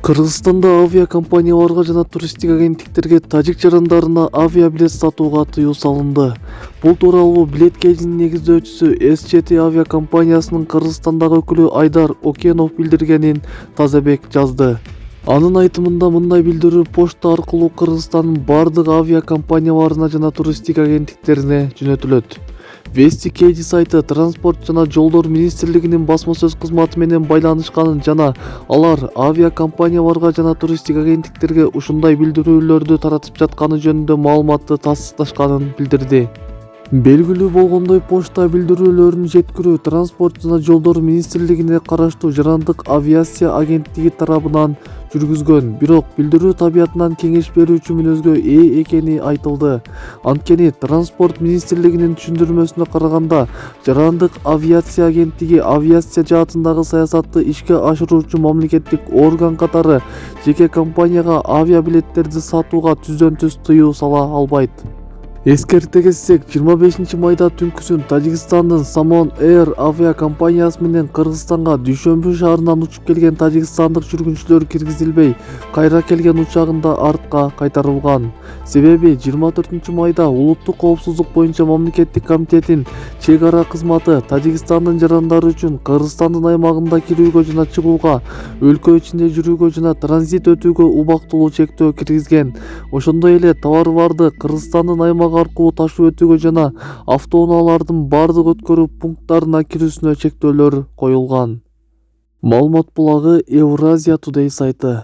Кыргызстанда авиакомпанияларга жана туристтик агенттиктерге тажик жарандарына авиабилет сатууга тыюу салынды. Бул тууралуу билет кейжинин негиздөөчүсү SJT авиакомпаниясынын Кыргызстандагы өкүлү Айдар Окенов билдиргенин Тазабек жазды. Анын айтымында мындай билдирүү почта аркылуу Кыргызстандын бардык авиакомпанияларына жана туристтик агенттиктерине жөнөтүлөт. Вести Кейди сайты Транспорт жана жолдор министрлигинин басма сөз кызматы менен байланышканын жана алар авиакомпанияларга жана туристтик агенттиктерге ушундай билдирүүлөрдү таратып жатканы жөнүндө маалыматты тасташканын билдирди. Белгилүү болгондой, почта билдирүүлөрүн жеткирүү Транспорт жана жолдор министрлигине караштуу Жарандык авиация агенттиги тарабынан жүргүзгөн, бирок билдирүү табиятынан кеңеш берүүчү мүнөзгө ээ экени айтылды. Анткени Транспорт министрлигинин түшүндүрмөсүнө караганда, Жарандык авиация агенттиги авиация жаатындагы саясатты ишке ашыруучу мамлекеттик орган катары жеке компанияга авиабилеттерди сатууга түздөн-түз тыюу сала албайт. Эскерте кетсек, 25 майда түнкүсүн Тажикстандын Самон Air авиакомпаниясы менен Кыргызстанга Дүйшөмбү шаарынан учуп келген тажикстандык жүргүнчүлөр киргизилбей, кайра келген учагында артка кайтарылган. Себеби 24 майда улуттук коопсуздук боюнча мамлекеттик комитеттин чек ара кызматы Тажикстандын жарандары үчүн Кыргызстандын аймагында кирүүгө жана чыгууга, өлкө ичинде жүрүүгө жана транзит өтүүгө убактылуу чектөө киргизген. Ошондой эле товарларды Кыргызстандын аймагы аркылуу ташып өтүүгө жана автоунаалардын бардык өткөрүү пункттарына кирүүсүнө чектөөлөр коюлган. Маалымат булагы Евразия Today сайты.